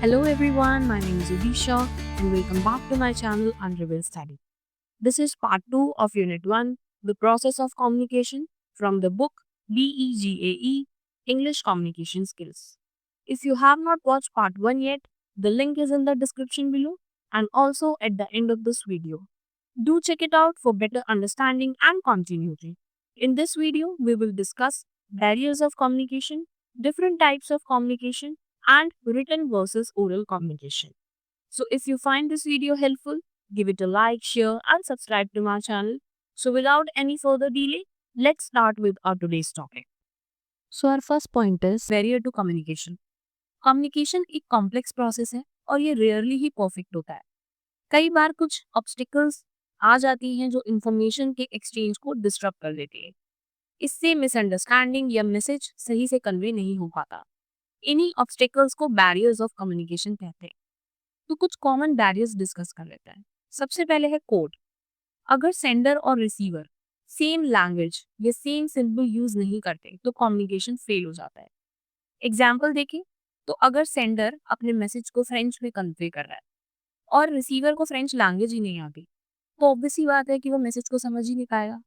Hello everyone, my name is Udisha and welcome back to my channel Unrevealed Study. This is part 2 of Unit 1, The Process of Communication from the book BEGAE, English Communication Skills. If you have not watched part 1 yet, the link is in the description below and also at the end of this video. Do check it out for better understanding and continuity. In this video, we will discuss barriers of communication, different types of communication, and written versus oral communication. So if you find this video helpful, give it a like, share, and subscribe to my channel. So without any further delay, let's start with our today's topic. So our first point is barrier to communication. Communication एक complex process है और ये rarely ही perfect होता है. कई बार कुछ obstacles आ जाती हैं जो इंफॉर्मेशन के एक्सचेंज को डिस्टर्ब कर देती है. इससे मिसअंडरस्टैंडिंग या मैसेज सही से कन्वे नहीं हो पाता. इन्हीं ऑब्स्टिकल्स को बैरियर्स ऑफ कम्युनिकेशन कहते हैं. तो कुछ कॉमन बैरियर्स डिस्कस कर लेते हैं. सबसे पहले है कोड. अगर सेंडर और रिसीवर सेम लैंग्वेज या सेम सिंबल यूज नहीं करते तो कम्युनिकेशन फेल हो जाता है. एग्जाम्पल देखें तो अगर सेंडर अपने मैसेज को फ्रेंच में कन्वे कर रहा है और रिसीवर को फ्रेंच लैंग्वेज ही नहीं आती तो ऑब्वियस सी बात है कि वो मैसेज को समझ ही नहीं पाएगा.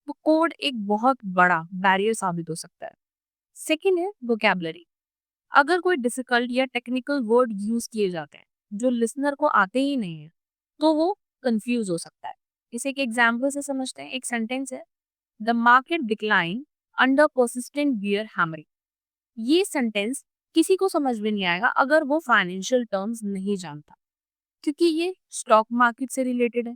तो कोड एक बहुत बड़ा बैरियर साबित हो सकता है. सेकेंड है वोकैबुलरी. अगर कोई डिफिकल्ट या टेक्निकल वर्ड यूज किए जाते हैं जो लिसनर को आते ही नहीं है तो वो कंफ्यूज हो सकता है. इसे एक एग्जाम्पल से समझते हैं. एक सेंटेंस है the market decline under persistent bear hammering. ये सेंटेंस किसी को समझ में नहीं आएगा अगर वो फाइनेंशियल टर्म्स नहीं जानता क्योंकि ये स्टॉक मार्केट से रिलेटेड है.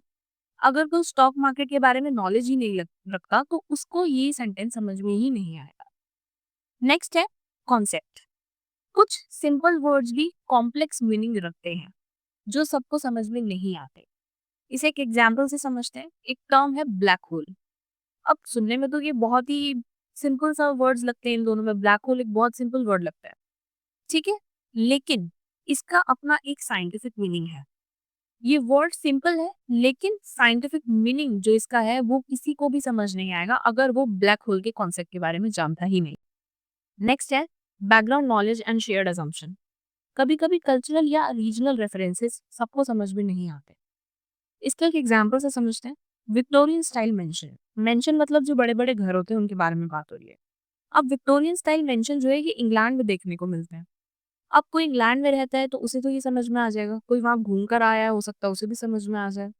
अगर कोई स्टॉक मार्केट के बारे में नॉलेज ही नहीं रखता तो उसको ये सेंटेंस समझ में ही नहीं आएगा. नेक्स्ट है कॉन्सेप्ट. कुछ सिंपल वर्ड्स भी कॉम्प्लेक्स मीनिंग रखते हैं जो सबको समझ में नहीं आते. इसे एक एग्जाम्पल से समझते हैं. एक टर्म है ब्लैक होल. अब सुनने में तो ये बहुत ही सिंपल सा वर्ड्स लगते हैं. इन दोनों में ब्लैक होल एक बहुत सिंपल वर्ड लगता है, ठीक है, लेकिन इसका अपना एक साइंटिफिक मीनिंग है. ये वर्ड सिंपल है लेकिन साइंटिफिक मीनिंग जो इसका है वो किसी को भी समझ नहीं आएगा अगर वो ब्लैक होल के कॉन्सेप्ट के बारे में जानता ही नहीं. नेक्स्ट है background knowledge and shared assumption. कभी कभी कल्चरल या रीजनल रेफरेंसेस सबको समझ में नहीं आते. इसका एक एग्जाम्पल से समझते हैं. Victorian style mention. मेंशन मतलब जो बड़े बड़े घर होते हैं उनके बारे में बात हो रही है. अब विक्टोरियन स्टाइल मेंशन जो है ये इंग्लैंड में देखने को मिलते हैं. अब कोई इंग्लैंड में रहता है तो उसे तो ये समझ में आ जाएगा. कोई वहां घूम कर आया है हो सकता है उसे भी समझ में आ जाए.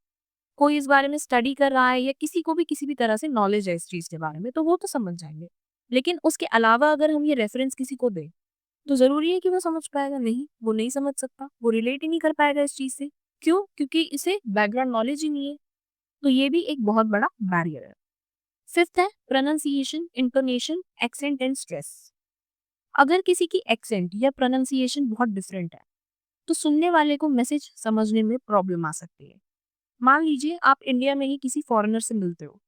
कोई इस बारे में स्टडी कर रहा है या किसी को भी किसी भी तरह से नॉलेज है इस चीज के बारे में तो वो तो समझ जाएंगे. लेकिन उसके अलावा अगर हम ये रेफरेंस किसी को दें तो जरूरी है कि वो समझ पाएगा? नहीं, वो नहीं समझ सकता. वो रिलेट ही नहीं कर पाएगा इस चीज से. क्यों? क्योंकि इसे बैकग्राउंड नॉलेज ही नहीं है. तो ये भी एक बहुत बड़ा बैरियर है. फिफ्थ है pronunciation, intonation, accent and stress. अगर किसी की एक्सेंट या प्रोनाउंसिएशन बहुत डिफरेंट है तो सुनने वाले को मैसेज समझने में प्रॉब्लम आ सकती है. मान लीजिए आप इंडिया में ही किसी फॉरेनर से मिलते हो.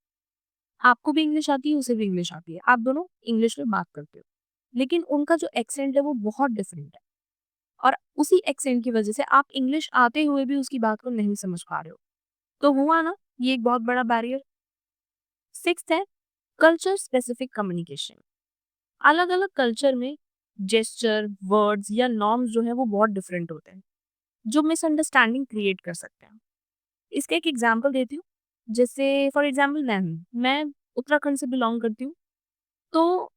आपको भी इंग्लिश आती है, उसे भी इंग्लिश आती है, आप दोनों इंग्लिश में बात करते हो, लेकिन उनका जो एक्सेंट है वो बहुत डिफरेंट है और उसी एक्सेंट की वजह से आप इंग्लिश आते हुए भी उसकी बात को नहीं समझ पा रहे हो. तो हुआ ना, ये एक बहुत बड़ा बैरियर. सिक्स्थ है कल्चर स्पेसिफिक कम्युनिकेशन. अलग अलग कल्चर में जेस्चर, वर्ड्स या नॉर्म्स जो है वो बहुत डिफरेंट होते हैं जो मिसअंडरस्टैंडिंग क्रिएट कर सकते हैं. इसका एक एग्जांपल देती हूँ. जैसे फॉर एग्जांपल मैं उत्तराखंड से बिलोंग करती हूँ. तो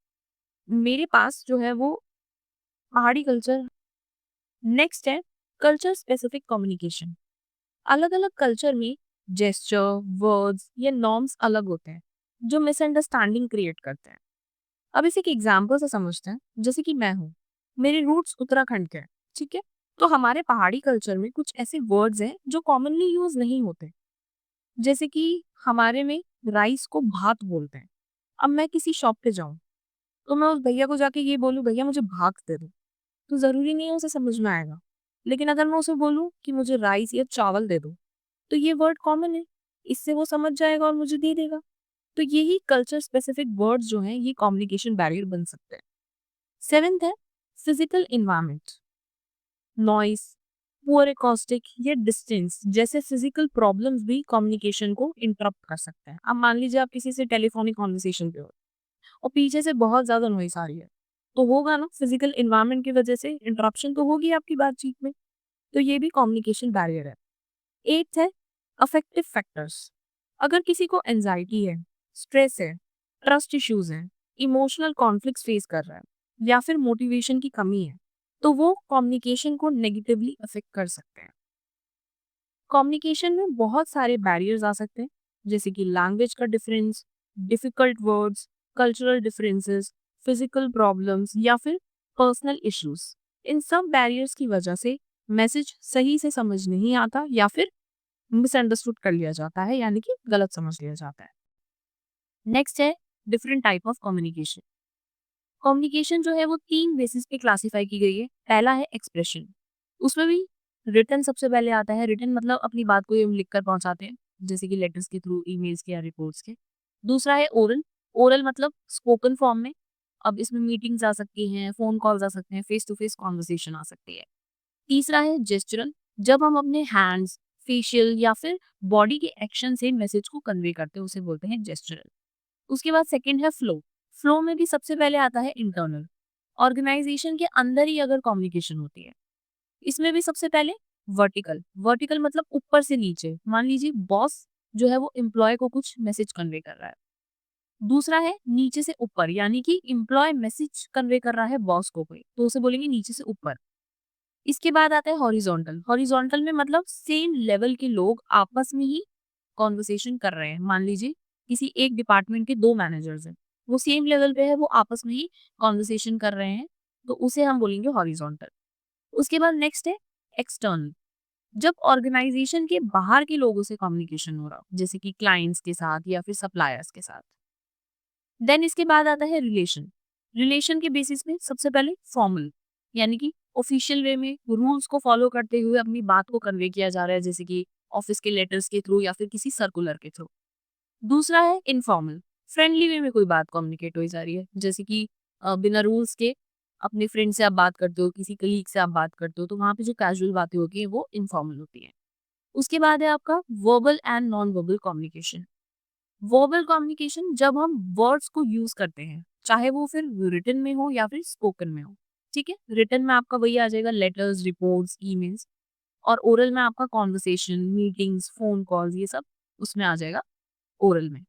मेरे पास जो है वो पहाड़ी कल्चर. नेक्स्ट है कल्चर स्पेसिफिक कम्युनिकेशन. अलग अलग कल्चर में जेस्चर, वर्ड्स या नॉर्म्स अलग होते हैं जो मिसअंडरस्टैंडिंग क्रिएट करते हैं. अब इसे एक एग्जाम्पल से समझते हैं. जैसे कि मैं हूँ, मेरे रूट्स उत्तराखंड के हैं, ठीक है. तो हमारे पहाड़ी कल्चर में कुछ ऐसे वर्ड्स हैं जो कॉमनली यूज नहीं होते. जैसे कि हमारे में राइस को भात बोलते हैं. अब मैं किसी शॉप पे जाऊं तो मैं उस भैया को जाके ये बोलूं भैया मुझे भात दे दो, तो जरूरी नहीं है उसे समझ में आएगा. लेकिन अगर मैं उसे बोलूं कि मुझे राइस या चावल दे दो तो ये वर्ड कॉमन है, इससे वो समझ जाएगा और मुझे दे देगा. तो यही कल्चर स्पेसिफिक वर्ड्स जो हैं ये कम्युनिकेशन बैरियर बन सकते हैं. सेवेंथ है physical environment. Noise, poor acoustic या डिस्टेंस जैसे फिजिकल प्रॉब्लम्स भी कम्युनिकेशन को इंटरप्ट कर सकते हैं. अब मान लीजिए आप किसी से टेलीफोनिक कॉन्वर्सेशन पे हो और पीछे से बहुत ज्यादा नॉइस आ रही है तो होगा ना, फिजिकल इन्वायरमेंट की वजह से इंटरप्शन तो होगी आपकी बातचीत में। तो ये भी कम्युनिकेशन बैरियर है। 8th है अफेक्टिव फैक्टर्स। अगर किसी को एंजाइटी है, स्ट्रेस है, ट्रस्ट इश्यूज हैं, इमोशनल कॉन्फ्लिक्ट्स फेस कर रहा है या फिर मोटिवेशन की कमी है, तो वो कम्युनिकेशन को नेगेटिवली अफेक्ट कर सकते हैं। कम्युनिकेशन में बहुत सारे बैरियर्स आ सकते हैं, जैसे कि लैंग्वेज का difference, difficult words, cultural differences, physical problems या फिर पर्सनल इश्यूज। इन सब बैरियर्स की वजह से मैसेज सही से समझ नहीं आता या फिर मिसअंडरस्टूड कर लिया जाता है, यानी कि गलत समझ लिया जाता है। नेक्स्ट है different type of communication. Communication जो है वो 3 बेसिस पे क्लासिफाई की गई है। पहला है एक्सप्रेशन, उसमें भी रिटन सबसे पहले आता है। रिटन मतलब अपनी बात को ये लिख कर पहुंचाते हैं, जैसे कि लेटर्स के थ्रू, ईमेल्स के या रिपोर्ट्स के। दूसरा है ओरल, ओरल मतलब स्पोकन फॉर्म में। अब इसमें मीटिंग्स आ सकती हैं, फोन कॉल्स आ सकते हैं, फेस टू फेस कॉन्वर्सेशन आ सकती है। तीसरा है जेस्चरल, जब हम अपने हैंड्स, फेशियल या फिर बॉडी के एक्शन से मैसेज को कन्वे करते हैं, उसे बोलते हैं जेस्चरल। उसके बाद सेकंड है फ्लो। फ्लो में भी सबसे पहले आता है इंटरनल, ऑर्गेनाइजेशन के अंदर ही अगर कम्युनिकेशन होती है। इसमें भी सबसे पहले वर्टिकल, वर्टिकल मतलब ऊपर से नीचे। मान लीजिए बॉस जो है वो एम्प्लॉय को कुछ मैसेज कन्वे कर रहा है। दूसरा है नीचे से ऊपर, यानी कि एम्प्लॉय मैसेज कन्वे कर रहा है बॉस को कोई, तो उसे बोलेंगे नीचे से ऊपर। इसके बाद आता है हॉरिजॉन्टल, हॉरिजॉन्टल में मतलब सेम लेवल के लोग आपस में ही कॉन्वर्सेशन कर रहे हैं। मान लीजिए किसी एक डिपार्टमेंट के 2 मैनेजर्स हैं, वो सेम लेवल पे है, वो आपस में ही कॉन्वर्सेशन कर रहे हैं, तो उसे हम बोलेंगे हॉरिजॉन्टल। उसके बाद नेक्स्ट है एक्सटर्नल, जब ऑर्गेनाइजेशन के बाहर के लोगों से कम्युनिकेशन हो रहा हो, जैसे कि क्लाइंट्स के साथ या फिर सप्लायर्स के साथ। देन इसके बाद आता है रिलेशन। रिलेशन के बेसिस पे सबसे पहले फॉर्मल, यानी कि ऑफिशियल वे में रूल्स को फॉलो करते हुए अपनी बात को कन्वे किया जा रहा है, जैसे कि ऑफिस के लेटर्स के थ्रू या फिर किसी सर्कुलर के थ्रू। दूसरा है इनफॉर्मल, फ्रेंडली वे में कोई बात कम्युनिकेट हो जा रही है, जैसे कि बिना रूल्स के अपने फ्रेंड से आप बात करते हो, किसी कलीग से आप बात करते हो, तो वहाँ पे जो कैजुअल बातें होती हैं वो इनफॉर्मल होती हैं। उसके बाद है आपका verbal and non verbal communication. Verbal communication जब हम वर्ड्स को यूज करते हैं, चाहे वो फिर रिटन में हो या फिर स्पोकन में हो। ठीक है, रिटन में आपका वही आ जाएगा, लेटर्स, रिपोर्ट्स, ईमेल्स। और ओरल में आपका कॉन्वर्सेशन, मीटिंग्स, फोन कॉल्स, ये सब उसमें आ जाएगा ओरल में।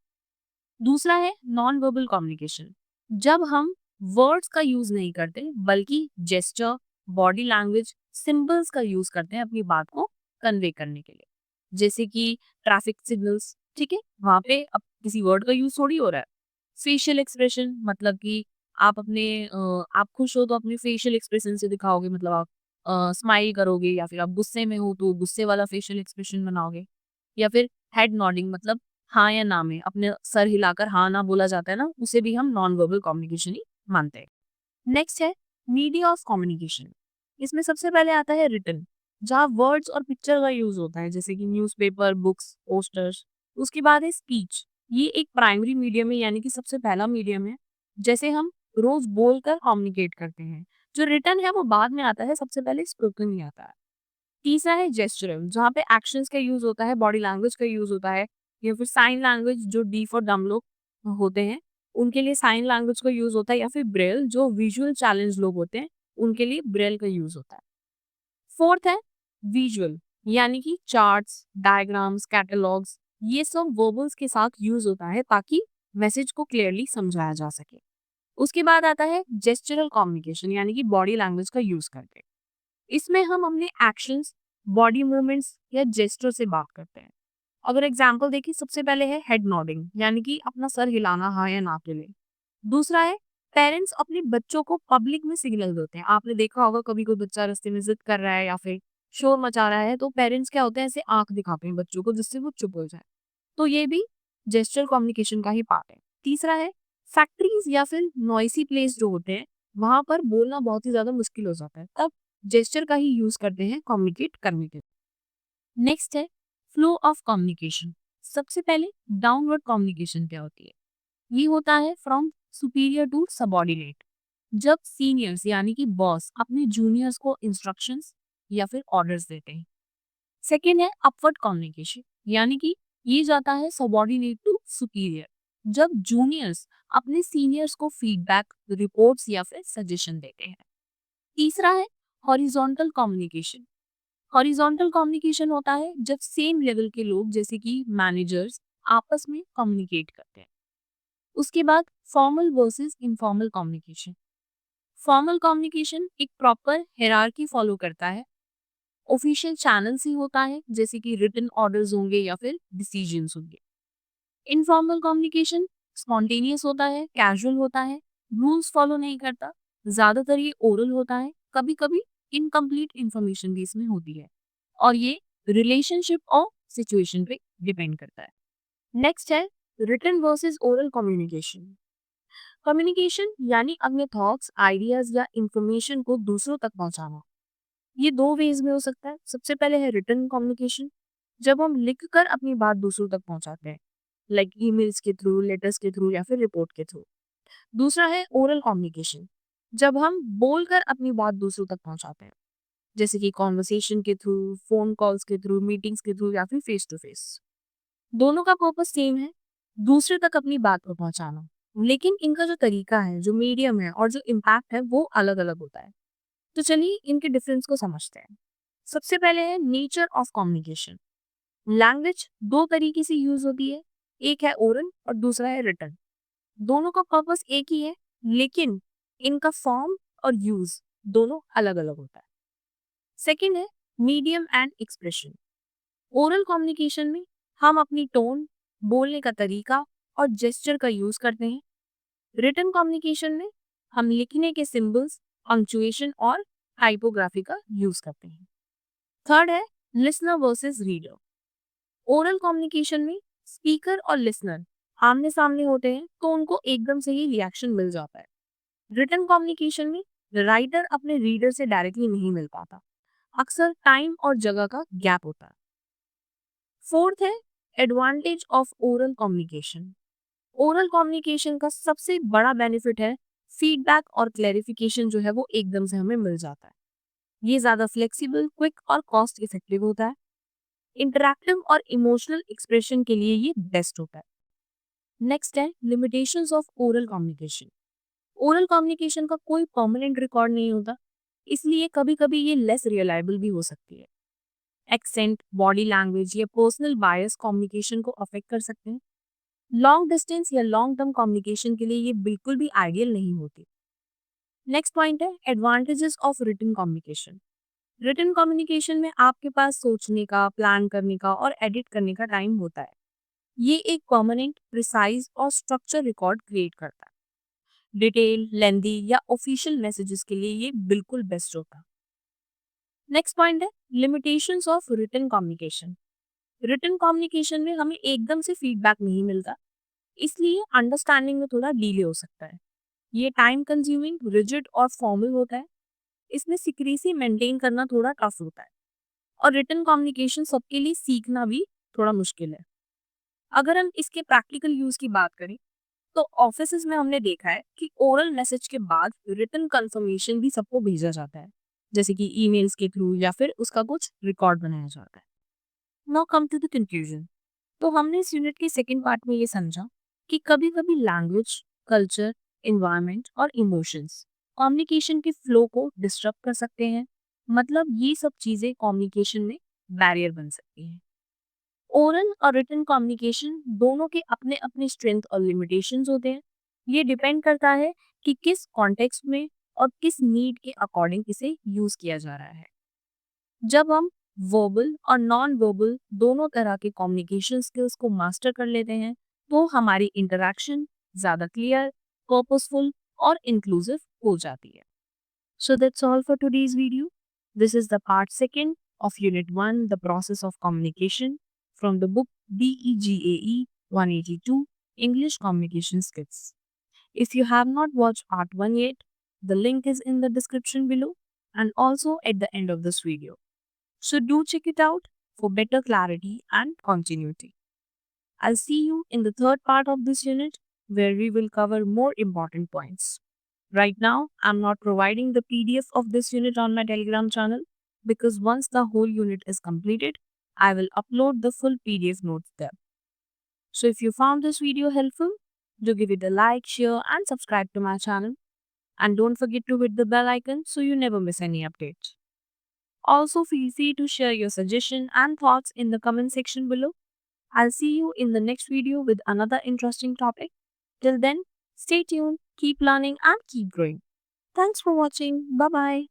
दूसरा है नॉन वर्बल कम्युनिकेशन, जब हम वर्ड्स का यूज नहीं करते बल्कि जेस्चर, बॉडी लैंग्वेज, सिंबल्स का यूज करते हैं अपनी बात को कन्वे करने के लिए, जैसे कि ट्रैफिक सिग्नल्स। ठीक है, वहां पे अब किसी वर्ड का यूज थोड़ी हो रहा है। फेशियल एक्सप्रेशन मतलब कि आप आप खुश हो तो अपने फेशियल एक्सप्रेशन से दिखाओगे, मतलब आप स्माइल करोगे, या फिर आप गुस्से में हो तो गुस्से वाला फेशियल एक्सप्रेशन बनाओगे। या फिर हेड नॉडिंग मतलब हाँ या ना में अपने सर हिलाकर हाँ ना बोला जाता है ना, उसे भी हम नॉन वर्बल कम्युनिकेशन ही मानते हैं। नेक्स्ट है मीडिया ऑफ कम्युनिकेशन। इसमें सबसे पहले आता है रिटन, जहाँ वर्ड्स और पिक्चर का यूज होता है, जैसे कि न्यूज़पेपर, बुक्स, पोस्टर्स। उसके बाद है स्पीच, ये एक प्राइमरी मीडियम है, यानी कि सबसे पहला मीडियम है, जैसे हम रोज बोलकर कम्युनिकेट करते हैं। जो रिटन है वो बाद में आता है, सबसे पहले स्पोकन ही आता है। तीसरा है जेस्चरल, जहाँ पे एक्शंस का यूज होता है, बॉडी लैंग्वेज का यूज होता है, या फिर साइन लैंग्वेज, जो डीफ और डम लोग होते हैं उनके लिए साइन लैंग्वेज का यूज होता है, या फिर ब्रेल, जो विजुअल चैलेंज लोग होते हैं उनके लिए ब्रेल का यूज होता है। फोर्थ है विजुअल, यानी कि चार्ट्स, डायग्राम्स, कैटलॉग्स, ये सब वर्बल्स के साथ यूज होता है ताकि मैसेज को क्लियरली समझाया जा सके। उसके बाद आता है जेस्चरल कम्युनिकेशन, यानी कि बॉडी लैंग्वेज का यूज करके। इसमें हम अपने एक्शंस, बॉडी मूवमेंट्स या जेस्चर से बात करते हैं। अगर एग्जांपल देखिए, सबसे पहले है हेड नॉडिंग, यानी कि अपना सर हिलाना हाँ या ना के लिए। दूसरा है पेरेंट्स अपने बच्चों को पब्लिक में सिग्नल देते हैं। आपने देखा होगा कभी कोई बच्चा रास्ते में जिद कर रहा है या फिर शोर मचा रहा है, तो पेरेंट्स क्या होते हैं, ऐसे आंख दिखाते हैं बच्चों को जिससे वो चुप हो जाए। तो ये भी जेस्चर कम्युनिकेशन का ही पार्ट है। तीसरा है फैक्ट्रीज या फिर नॉइसी प्लेस जो होते हैं, वहां पर बोलना बहुत ही ज्यादा मुश्किल हो जाता है, तब जेस्चर का ही यूज करते हैं कम्युनिकेट करने के लिए। नेक्स्ट है फ्लो ऑफ कम्युनिकेशन। सबसे पहले डाउनवर्ड कम्युनिकेशन क्या होती है? ये होता है फ्रॉम सुपीरियर टू सबऑर्डिनेट, जब सीनियर्स यानी कि बॉस अपने जूनियर्स को इंस्ट्रक्शंस या फिर ऑर्डर्स देते हैं। सेकेंड है अपवर्ड कम्युनिकेशन, यानी कि ये जाता है सबऑर्डिनेट टू सुपीरियर, जब जूनियर्स अपने सीनियर्स को फीडबैक, रिपोर्ट्स या फिर सजेशन देते हैं। तीसरा है हॉरिजॉन्टल कम्युनिकेशन। हॉरिजॉन्टल कम्युनिकेशन होता है जब सेम लेवल के लोग जैसे कि मैनेजर्स आपस में कम्युनिकेट करते हैं। उसके बाद formal versus informal communication. Formal communication एक प्रॉपर हायरार्की फॉलो करता है, ऑफिशियल चैनल ही होता है जैसे कि रिटन ऑर्डर्स होंगे या फिर डिसीजंस होंगे। इनफॉर्मल कम्युनिकेशन स्पॉन्टेनियस होता है, कैजुअल होता है, रूल्स फॉलो नहीं करता, ज्यादातर ये ओरल होता है, कभी कभी इनकम्प्लीट इंफॉर्मेशन भी इसमें होती है और ये रिलेशनशिप और सिचुएशन पे डिपेंड करता है। नेक्स्ट है written versus oral communication. Communication यानी अपने थॉट्स, आइडियाज या इंफॉर्मेशन को दूसरों तक पहुंचाना। ये दो वेज में हो सकता है। सबसे पहले है रिटन कम्युनिकेशन, जब हम लिखकर अपनी बात दूसरों तक पहुंचाते हैं, लाइक ईमेल्स के थ्रू, लेटर्स के थ्रू या फिर रिपोर्ट के थ्रू। दूसरा है ओरल कम्युनिकेशन, जब हम बोलकर अपनी बात दूसरों तक पहुंचाते हैं, जैसे कि कॉन्वर्सेशन के थ्रू, फोन कॉल्स के थ्रू, मीटिंग्स के थ्रू या फिर फेस टू फेस। दोनों का पर्पस सेम है, दूसरे तक अपनी बात को पहुंचाना, लेकिन इनका जो तरीका है, जो मीडियम है और जो इम्पैक्ट है वो अलग अलग होता है। तो चलिए इनके डिफरेंस को समझते हैं। सबसे पहले है नेचर ऑफ कम्युनिकेशन। लैंग्वेज दो तरीके से यूज होती है, एक है ओरल और दूसरा है रिटन। दोनों का पर्पस एक ही है, लेकिन इनका फॉर्म और यूज दोनों अलग अलग होता है। सेकंड है medium and expression. Oral communication में हम अपनी टोन, बोलने का तरीका और जेस्चर का यूज करते हैं। रिटन कम्युनिकेशन में हम लिखने के सिंबल्स, पंक्चुएशन और टाइपोग्राफी का यूज करते हैं। थर्ड है listener versus reader. Oral communication में स्पीकर और लिसनर आमने सामने होते हैं तो उनको एकदम से ही रिएक्शन मिल जाता है। रिटन कम्युनिकेशन में राइटर अपने रीडर से डायरेक्टली नहीं मिल पाता, अक्सर टाइम और जगह का गैप होता है। फोर्थ है advantage of oral communication. Oral communication का सबसे बड़ा बेनिफिट है फीडबैक और क्लैरिफिकेशन जो है वो एकदम से हमें मिल जाता है। ये ज्यादा फ्लेक्सिबल, क्विक और कॉस्ट इफेक्टिव होता है। इंटरैक्टिव और इमोशनल एक्सप्रेशन के लिए ये बेस्ट होता है। नेक्स्ट है limitations of oral communication. Oral communication का कोई परमानेंट रिकॉर्ड नहीं होता, इसलिए कभी कभी ये लेस रियलाइबल भी हो सकती है। एक्सेंट, बॉडी लैंग्वेज या पर्सनल बायस कम्युनिकेशन को अफेक्ट कर सकते हैं। लॉन्ग डिस्टेंस या लॉन्ग टर्म कम्युनिकेशन के लिए ये बिल्कुल भी आइडियल नहीं होती। नेक्स्ट पॉइंट है advantages of written communication. Written communication में आपके पास सोचने का, प्लान करने का और एडिट करने का टाइम होता है। ये एक परमानेंट, प्रिसाइज और स्ट्रक्चर रिकॉर्ड क्रिएट करता है। डिटेल, लेंदी या ऑफिशियल मैसेजेस के लिए ये बिल्कुल बेस्ट होता है। नेक्स्ट पॉइंट है limitations of written communication. Written communication में हमें एकदम से फीडबैक नहीं मिलता, इसलिए अंडरस्टैंडिंग में थोड़ा डिले हो सकता है। ये टाइम कंज्यूमिंग, रिजिड और फॉर्मल होता है। इसमें सीक्रेसी मेंटेन करना थोड़ा टफ होता है और रिटन कम्युनिकेशन सबके लिए सीखना भी थोड़ा मुश्किल है। अगर हम इसके प्रैक्टिकल यूज की बात करें तो ऑफिसेज में हमने देखा है कि ओरल मैसेज के बाद रिटन कंफर्मेशन भी सबको भेजा जाता है, जैसे कि ईमेल्स के थ्रू या फिर उसका कुछ रिकॉर्ड बनाया जाता है। Now come to the conclusion. तो हमने इस यूनिट के सेकंड पार्ट में ये समझा कि कभी कभी लैंग्वेज, कल्चर, एनवायरनमेंट और इमोशंस कम्युनिकेशन के फ्लो को डिस्टर्ब कर सकते हैं। मतलब ये सब चीजें कम्युनिकेशन में बैरियर बन सकती हैं। ओरल और रिटन कम्युनिकेशन दोनों के अपने अपने स्ट्रेंथ और लिमिटेशंस होते हैं। ये डिपेंड करता है कि किस कॉन्टेक्स्ट में और किस नीड के अकॉर्डिंग इसे यूज किया जा रहा है। जब हम वर्बल और नॉन वर्बल दोनों तरह के कम्युनिकेशन स्किल्स को मास्टर कर लेते हैं तो हमारी इंटरेक्शन ज़्यादा क्लियर, पर्पसफुल और इंक्लूसिव हो जाती है। So that's all for today's video. This is the part second of Unit 1, The Process of Communication, from the book DEGAE 182 English Communication Skills. If you have not watched part 1 yet, the link is in the description below and also at the end of this video. So do check it out for better clarity and continuity. I'll see you in the third part of this unit where we will cover more important points. Right now, I'm not providing the PDF of this unit on my Telegram channel because once the whole unit is completed, I will upload the full PDF notes there. So if you found this video helpful, Do give it a like, share, and subscribe to my channel. And don't forget to hit the bell icon so you never miss any updates. Also, feel free to share your suggestion and thoughts in the comment section below. I'll see you in the next video with another interesting topic. Till then, stay tuned, keep learning, and keep growing. Thanks for watching. Bye bye.